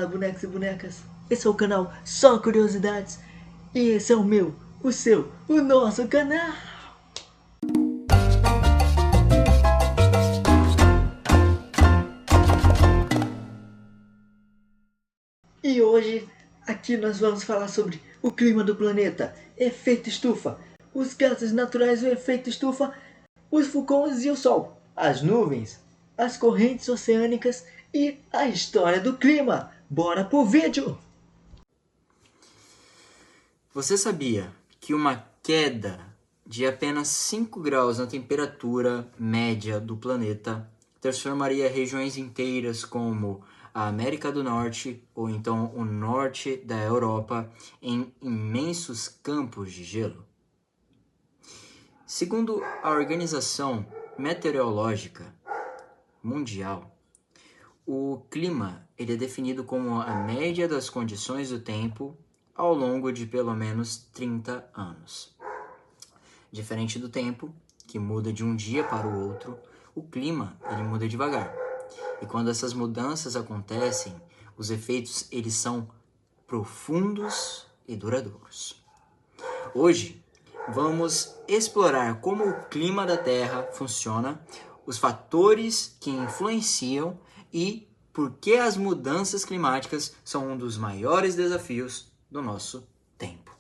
Fala, bonecos e bonecas, esse é o canal Só Curiosidades e esse é o meu, o seu, o nosso canal. E hoje aqui nós vamos falar sobre o clima do planeta, efeito estufa, os gases naturais do efeito estufa, os vulcões e o Sol, as nuvens, as correntes oceânicas e a história do clima. Bora pro vídeo! Você sabia que uma queda de apenas 5 graus na temperatura média do planeta transformaria regiões inteiras como a América do Norte ou então o norte da Europa em imensos campos de gelo? Segundo a Organização Meteorológica Mundial, o clima ele é definido como a média das condições do tempo ao longo de pelo menos 30 anos. Diferente do tempo, que muda de um dia para o outro, o clima ele muda devagar. E quando essas mudanças acontecem, os efeitos eles são profundos e duradouros. Hoje, vamos explorar como o clima da Terra funciona, os fatores que influenciam e por que as mudanças climáticas são um dos maiores desafios do nosso tempo.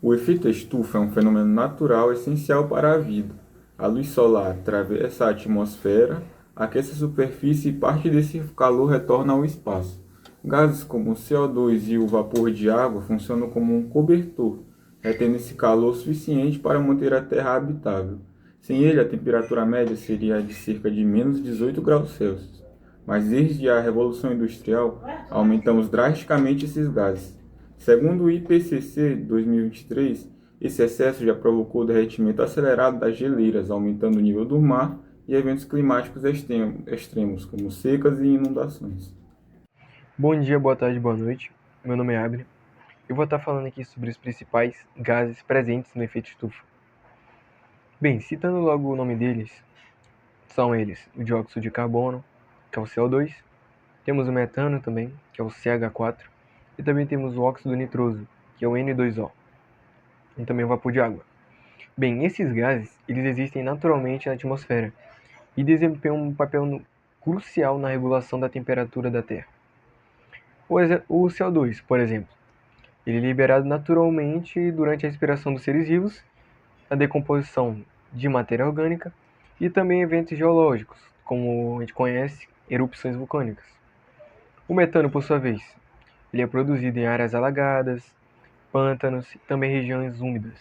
O efeito estufa é um fenômeno natural essencial para a vida. A luz solar atravessa a atmosfera, aquece a superfície e parte desse calor retorna ao espaço. Gases como o CO2 e o vapor de água funcionam como um cobertor, retendo esse calor suficiente para manter a Terra habitável. Sem ele, a temperatura média seria de cerca de menos 18 graus Celsius. Mas desde a Revolução Industrial, aumentamos drasticamente esses gases. Segundo o IPCC 2023, esse excesso já provocou o derretimento acelerado das geleiras, aumentando o nível do mar e eventos climáticos extremos, como secas e inundações. Bom dia, boa tarde, boa noite. Meu nome é Abner. Eu vou estar falando aqui sobre os principais gases presentes no efeito estufa. Bem, citando logo o nome deles, são eles o dióxido de carbono, que é o CO2, temos o metano também, que é o CH4, e também temos o óxido nitroso, que é o N2O, e também o vapor de água. Bem, esses gases, eles existem naturalmente na atmosfera e desempenham um papel crucial na regulação da temperatura da Terra. O CO2, por exemplo, ele é liberado naturalmente durante a respiração dos seres vivos, a decomposição de matéria orgânica e também eventos geológicos, como a gente conhece, erupções vulcânicas. O metano, por sua vez, ele é produzido em áreas alagadas, pântanos e também regiões úmidas,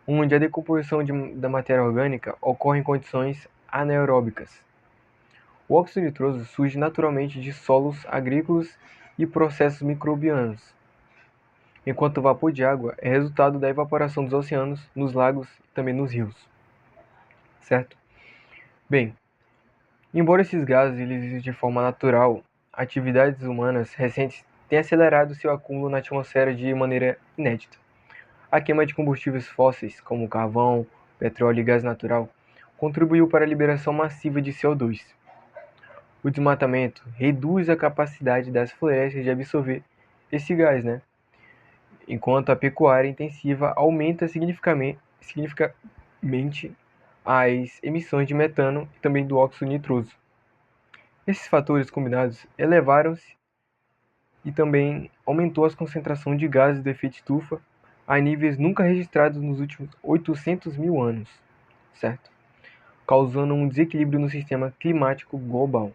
onde a decomposição da matéria orgânica ocorre em condições anaeróbicas. O óxido nitroso surge naturalmente de solos agrícolas e processos microbianos, enquanto o vapor de água é resultado da evaporação dos oceanos, nos lagos e também nos rios. Certo? Bem, embora esses gases eles existam de forma natural, atividades humanas recentes têm acelerado seu acúmulo na atmosfera de maneira inédita. A queima de combustíveis fósseis, como carvão, petróleo e gás natural, contribuiu para a liberação massiva de CO2. O desmatamento reduz a capacidade das florestas de absorver esse gás, enquanto a pecuária intensiva aumenta significativamente as emissões de metano e também do óxido nitroso. Esses fatores combinados elevaram-se e também aumentou a concentração de gases do efeito estufa a níveis nunca registrados nos últimos 800 mil anos, certo? Causando um desequilíbrio no sistema climático global.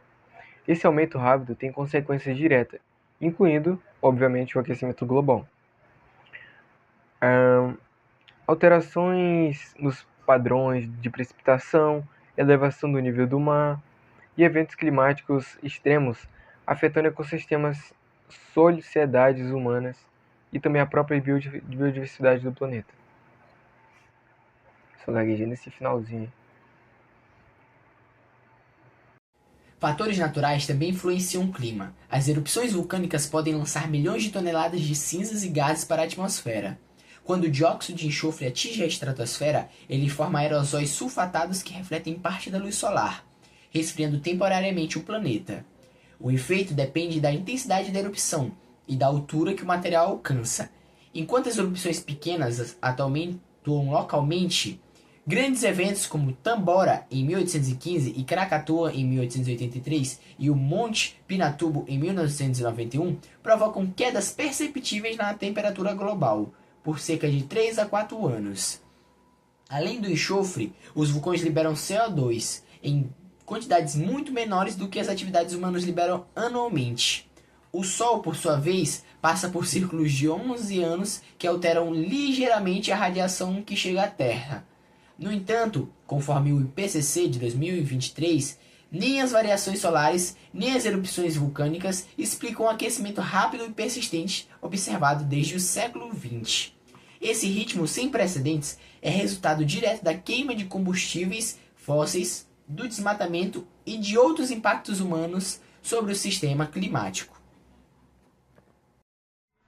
Esse aumento rápido tem consequências diretas, incluindo, obviamente, o aquecimento global. Alterações nos padrões de precipitação, elevação do nível do mar e eventos climáticos extremos afetando ecossistemas, sociedades humanas e também a própria biodiversidade do planeta. Só gaguejei nesse finalzinho. Fatores naturais também influenciam o clima. As erupções vulcânicas podem lançar milhões de toneladas de cinzas e gases para a atmosfera. Quando o dióxido de enxofre atinge a estratosfera, ele forma aerosóis sulfatados que refletem parte da luz solar, resfriando temporariamente o planeta. O efeito depende da intensidade da erupção e da altura que o material alcança. Enquanto as erupções pequenas atualmente localmente, grandes eventos como Tambora em 1815 e Krakatoa em 1883 e o Monte Pinatubo em 1991 provocam quedas perceptíveis na temperatura global por cerca de 3 a 4 anos. Além do enxofre, os vulcões liberam CO2 em quantidades muito menores do que as atividades humanas liberam anualmente. O Sol, por sua vez, passa por círculos de 11 anos que alteram ligeiramente a radiação que chega à Terra. No entanto, conforme o IPCC de 2023, nem as variações solares nem as erupções vulcânicas explicam o aquecimento rápido e persistente observado desde o século XX. Esse ritmo sem precedentes é resultado direto da queima de combustíveis fósseis, do desmatamento e de outros impactos humanos sobre o sistema climático.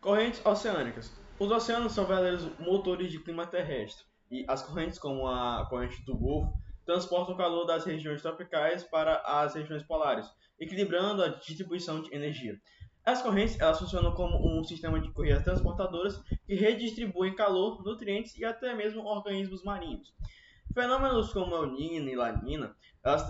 Correntes oceânicas. Os oceanos são verdadeiros motores de clima terrestre, e as correntes, como a corrente do Golfo, transportam o calor das regiões tropicais para as regiões polares, equilibrando a distribuição de energia. As correntes elas funcionam como um sistema de correias transportadoras que redistribuem calor, nutrientes e até mesmo organismos marinhos. Fenômenos como El Niño e La Niña,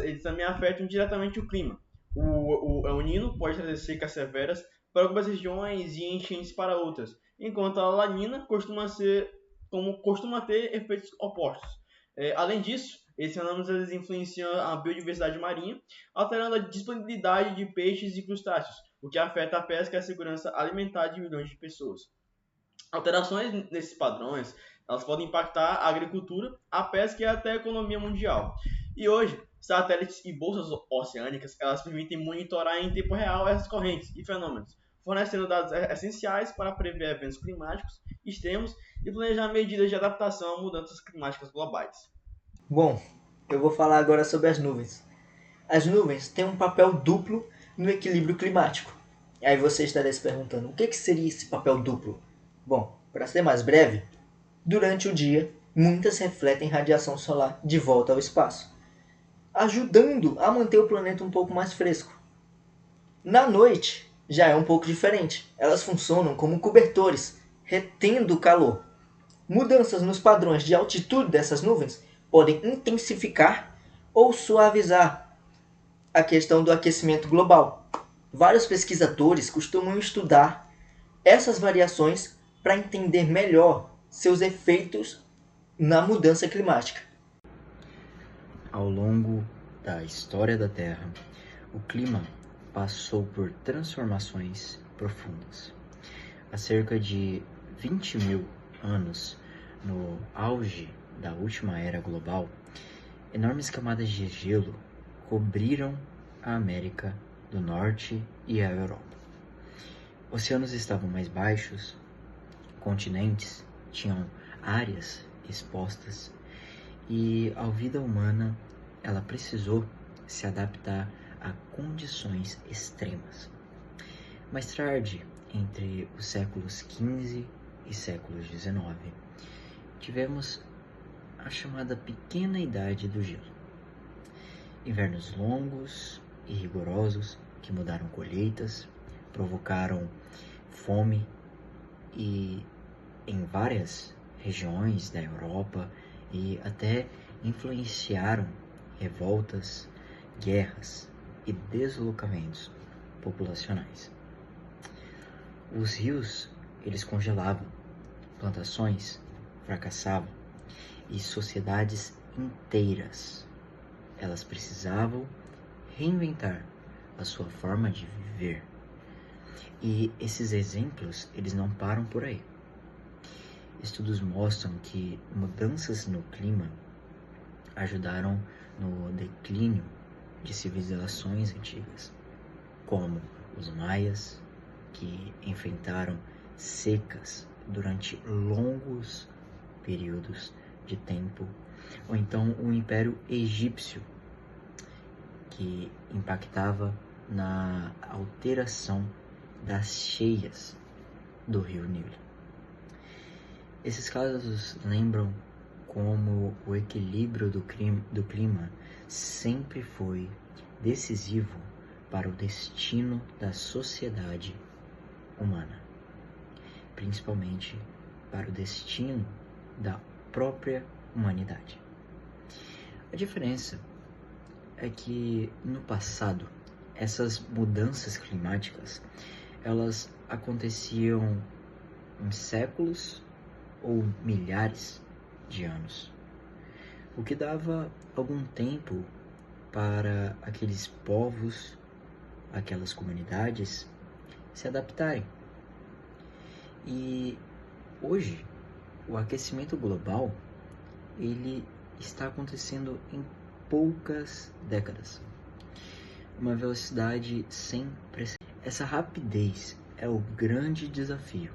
eles também afetam diretamente o clima. O El Niño pode trazer secas severas para algumas regiões e enchentes para outras, enquanto a La Niña costuma ter efeitos opostos. Além disso, esses fenômenos eles influenciam a biodiversidade marinha, alterando a disponibilidade de peixes e crustáceos, o que afeta a pesca e a segurança alimentar de milhões de pessoas. Alterações nesses padrões elas podem impactar a agricultura, a pesca e até a economia mundial. E hoje, satélites e bolsas oceânicas elas permitem monitorar em tempo real essas correntes e fenômenos, fornecendo dados essenciais para prever eventos climáticos extremos e planejar medidas de adaptação a mudanças climáticas globais. Bom, eu vou falar agora sobre as nuvens. As nuvens têm um papel duplo no equilíbrio climático. Aí você estaria se perguntando, o que seria esse papel duplo? Bom, para ser mais breve, durante o dia, muitas refletem radiação solar de volta ao espaço, ajudando a manter o planeta um pouco mais fresco. Na noite, já é um pouco diferente. Elas funcionam como cobertores, retendo o calor. Mudanças nos padrões de altitude dessas nuvens podem intensificar ou suavizar a questão do aquecimento global. Vários pesquisadores costumam estudar essas variações para entender melhor seus efeitos na mudança climática. Ao longo da história da Terra, o clima passou por transformações profundas. Há cerca de 20 mil anos, no auge da última era global, enormes camadas de gelo cobriram a América do Norte e a Europa. Oceanos estavam mais baixos, continentes tinham áreas expostas e a vida humana ela precisou se adaptar a condições extremas. Mais tarde, entre os séculos XV e séculos XIX, tivemos a chamada Pequena Idade do Gelo. Invernos longos e rigorosos que mudaram colheitas, provocaram fome e em várias regiões da Europa e até influenciaram revoltas, guerras e deslocamentos populacionais. Os rios, eles congelavam, plantações fracassavam e sociedades inteiras, elas precisavam reinventar a sua forma de viver. E esses exemplos, eles não param por aí. Estudos mostram que mudanças no clima ajudaram no declínio de civilizações antigas, como os maias, que enfrentaram secas durante longos períodos de tempo, ou então o Império Egípcio, que impactava na alteração das cheias do rio Nilo. Esses casos lembram como o equilíbrio do clima sempre foi decisivo para o destino da sociedade humana, principalmente para o destino da própria humanidade. A diferença é que no passado essas mudanças climáticas elas aconteciam em séculos ou milhares de anos, o que dava algum tempo para aqueles povos, aquelas comunidades se adaptarem. E hoje o aquecimento global ele está acontecendo em poucas décadas, uma velocidade sem precedentes. Essa rapidez é o grande desafio.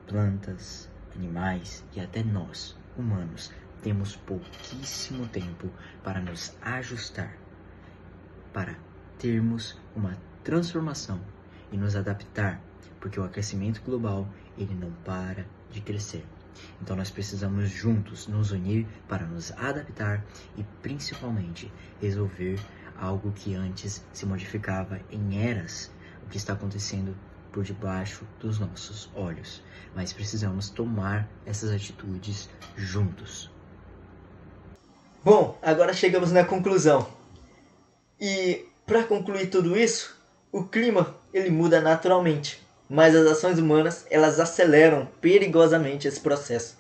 Plantas, animais e até nós, humanos, temos pouquíssimo tempo para nos ajustar, para termos uma transformação e nos adaptar, porque o aquecimento global ele não para de crescer. Então nós precisamos juntos nos unir para nos adaptar e principalmente resolver algo que antes se modificava em eras, o que está acontecendo por debaixo dos nossos olhos. Mas precisamos tomar essas atitudes juntos. Bom, agora chegamos na conclusão. E para concluir tudo isso, o clima ele muda naturalmente, mas as ações humanas elas aceleram perigosamente esse processo.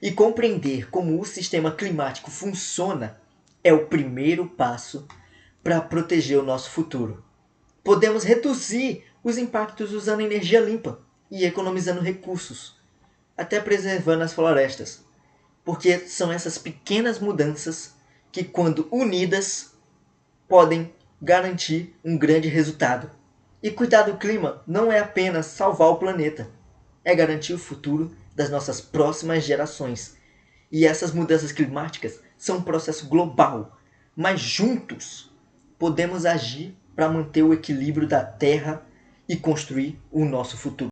E compreender como o sistema climático funciona é o primeiro passo para proteger o nosso futuro. Podemos reduzir os impactos usando energia limpa e economizando recursos, até preservando as florestas, porque são essas pequenas mudanças que, quando unidas, podem garantir um grande resultado. E cuidar do clima não é apenas salvar o planeta, é garantir o futuro das nossas próximas gerações. E essas mudanças climáticas são um processo global, mas juntos podemos agir para manter o equilíbrio da Terra e construir o nosso futuro.